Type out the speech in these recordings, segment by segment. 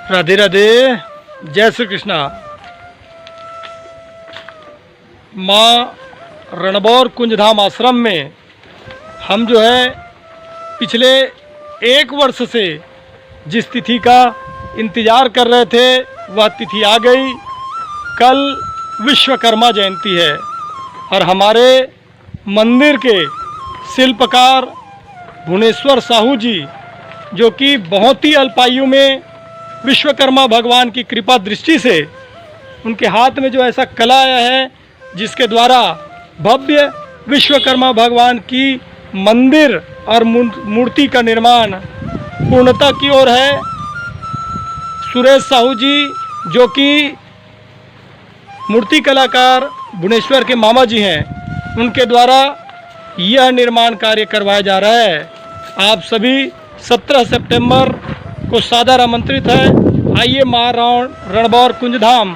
राधे राधे। जय श्री कृष्णा। माँ रणबौर कुंजधाम आश्रम में हम जो है पिछले 1 वर्ष से जिस तिथि का इंतज़ार कर रहे थे वह तिथि आ गई। कल विश्वकर्मा जयंती है और हमारे मंदिर के शिल्पकार भुवनेश्वर साहू जी, जो कि बहुत ही अल्पायु में विश्वकर्मा भगवान की कृपा दृष्टि से उनके हाथ में जो ऐसा कला आया है जिसके द्वारा भव्य विश्वकर्मा भगवान की मंदिर और मूर्ति का निर्माण पूर्णता की ओर है। सुरेश साहू जी, जो कि मूर्ति कलाकार भुवनेश्वर के मामा जी हैं, उनके द्वारा यह निर्माण कार्य करवाया जा रहा है। आप सभी 17 सितंबर को सादर आमंत्रित है। आइए माँ रणबौर कुंजधाम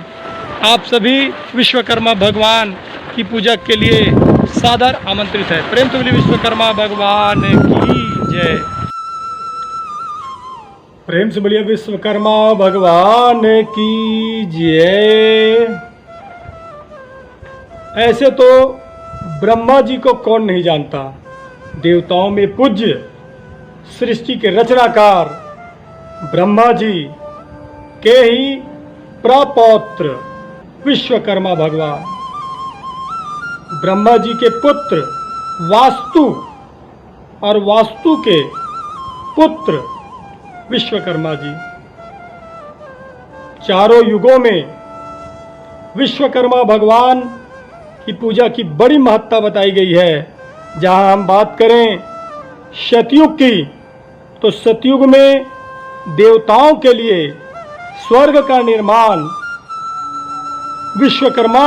आप सभी विश्वकर्मा भगवान की पूजा के लिए सादर आमंत्रित है। प्रेम से बोलिए विश्वकर्मा भगवान की जय। प्रेम से बोलिए विश्वकर्मा भगवान की जय। ऐसे तो ब्रह्मा जी को कौन नहीं जानता, देवताओं में पूज्य सृष्टि के रचनाकार ब्रह्मा जी के ही प्रपौत्र विश्वकर्मा भगवान, ब्रह्मा जी के पुत्र वास्तु और वास्तु के पुत्र विश्वकर्मा जी। चारों युगों में विश्वकर्मा भगवान की पूजा की बड़ी महत्ता बताई गई है। जहां हम बात करें सतयुग की, तो सतयुग में देवताओं के लिए स्वर्ग का निर्माण विश्वकर्मा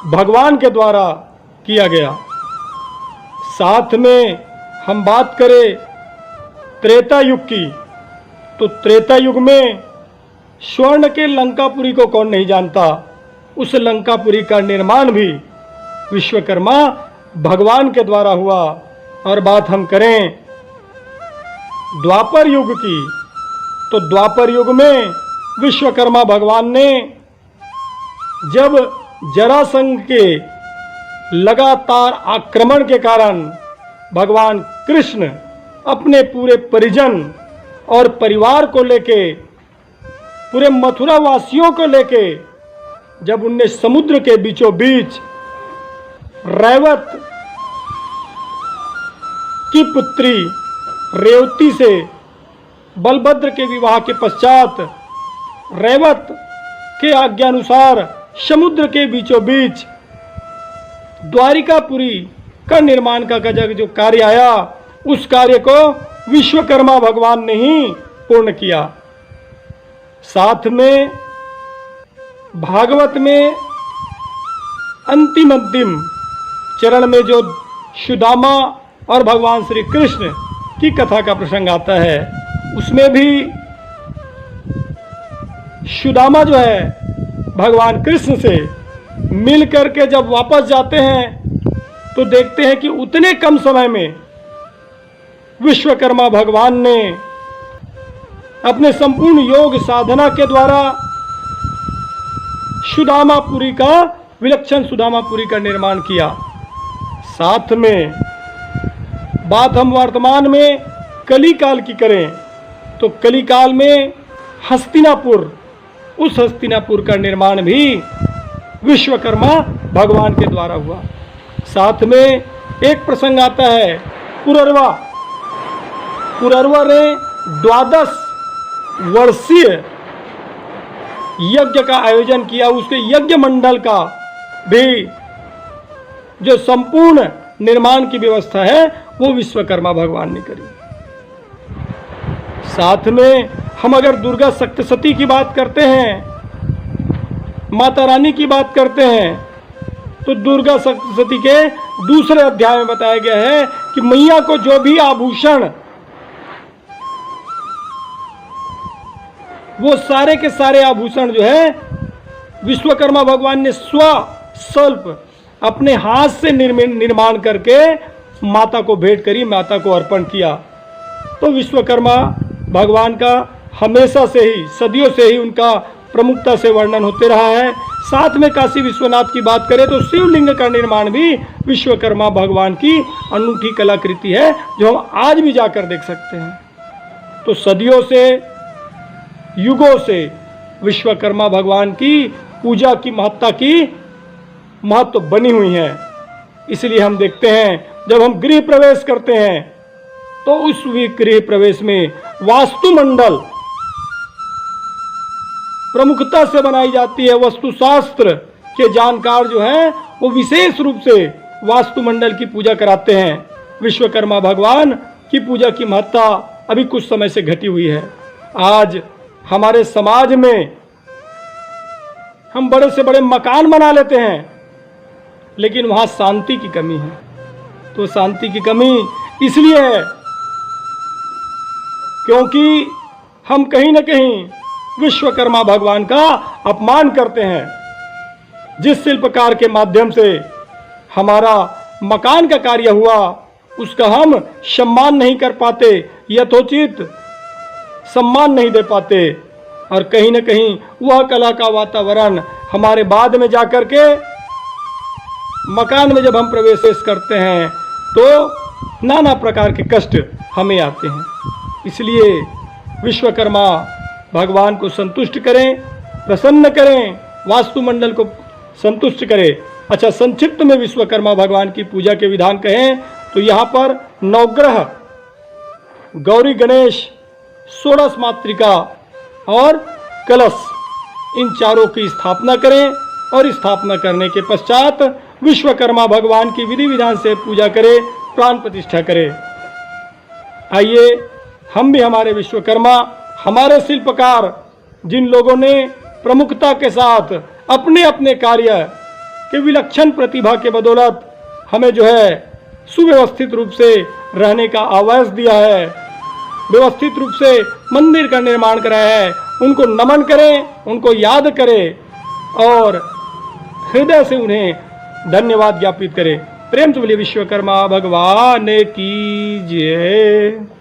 भगवान के द्वारा किया गया। साथ में हम बात करें त्रेता युग की, तो त्रेता युग में स्वर्ण के लंकापुरी को कौन नहीं जानता। उस लंकापुरी का निर्माण भी विश्वकर्मा भगवान के द्वारा हुआ। और बात हम करें द्वापर युग की, तो द्वापर युग में विश्वकर्मा भगवान ने जब जरासंध के लगातार आक्रमण के कारण भगवान कृष्ण अपने पूरे परिजन और परिवार को लेके, पूरे मथुरा वासियों को लेके, जब उनने समुद्र के बीचों बीच रैवत की पुत्री रेवती से बलभद्र के विवाह के पश्चात रैवत के आज्ञानुसार समुद्र के बीचों बीच द्वारिकापुरी का निर्माण का जो कार्य आया, उस कार्य को विश्वकर्मा भगवान ने ही पूर्ण किया। साथ में भागवत में अंतिम चरण में जो सुदामा और भगवान श्री कृष्ण की कथा का प्रसंग आता है, उसमें भी सुदामा जो है भगवान कृष्ण से मिल करके जब वापस जाते हैं तो देखते हैं कि उतने कम समय में विश्वकर्मा भगवान ने अपने संपूर्ण योग साधना के द्वारा सुदामापुरी का, विलक्षण सुदामापुरी का निर्माण किया। साथ में बात हम वर्तमान में कली काल की करें, तो कली काल में हस्तिनापुर, उस हस्तिनापुर का निर्माण भी विश्वकर्मा भगवान के द्वारा हुआ। साथ में एक प्रसंग आता है पुररवा। पुररवा ने 12 वर्षीय यज्ञ का आयोजन किया। उसके यज्ञ मंडल का भी जो संपूर्ण निर्माण की व्यवस्था है वो विश्वकर्मा भगवान ने करी। साथ में हम अगर दुर्गा सप्तशती की बात करते हैं, माता रानी की बात करते हैं, तो दुर्गा सप्तशती के दूसरे अध्याय में बताया गया है कि मैया को जो भी आभूषण, वो सारे के सारे आभूषण जो है विश्वकर्मा भगवान ने स्वल्प अपने हाथ से निर्माण करके माता को भेंट करी, माता को अर्पण किया। तो विश्वकर्मा भगवान का हमेशा से ही, सदियों से ही उनका प्रमुखता से वर्णन होते रहा है। साथ में काशी विश्वनाथ की बात करें तो शिवलिंग का निर्माण भी विश्वकर्मा भगवान की अनूठी कलाकृति है, जो हम आज भी जाकर देख सकते हैं। तो सदियों से, युगों से विश्वकर्मा भगवान की पूजा की महत्व बनी हुई है। इसलिए हम देखते हैं जब हम गृह प्रवेश करते हैं तो उस गृह प्रवेश में वास्तुमंडल प्रमुखता से बनाई जाती है। वास्तुशास्त्र के जानकार जो हैं वो विशेष रूप से वास्तुमंडल की पूजा कराते हैं। विश्वकर्मा भगवान की पूजा की महत्ता अभी कुछ समय से घटी हुई है। आज हमारे समाज में हम बड़े से बड़े मकान बना लेते हैं, लेकिन वहां शांति की कमी है। तो शांति की कमी इसलिए है क्योंकि हम कहीं ना कहीं विश्वकर्मा भगवान का अपमान करते हैं। जिस शिल्पकार के माध्यम से हमारा मकान का कार्य हुआ उसका हम सम्मान नहीं कर पाते, यथोचित सम्मान नहीं दे पाते, और कहीं ना कहीं वह कला का वातावरण हमारे बाद में जाकर के मकान में जब हम प्रवेश करते हैं तो नाना प्रकार के कष्ट हमें आते हैं। इसलिए विश्वकर्मा भगवान को संतुष्ट करें, प्रसन्न करें, वास्तुमंडल को संतुष्ट करें। अच्छा, संक्षिप्त में विश्वकर्मा भगवान की पूजा के विधान कहें तो यहाँ पर नवग्रह, गौरी गणेश, षोडश मातृका और कलश, इन चारों की स्थापना करें और स्थापना करने के पश्चात विश्वकर्मा भगवान की विधि विधान से पूजा करें, प्राण प्रतिष्ठा करें। आइए हम भी हमारे विश्वकर्मा, हमारे शिल्पकार, जिन लोगों ने प्रमुखता के साथ अपने अपने कार्य के विलक्षण प्रतिभा के बदौलत हमें जो है सुव्यवस्थित रूप से रहने का आवास दिया है, व्यवस्थित रूप से मंदिर का निर्माण कराया है, उनको नमन करें, उनको याद करें और हृदय से उन्हें धन्यवाद ज्ञापित करें। प्रेम से बोलिए विश्वकर्मा भगवान की जय।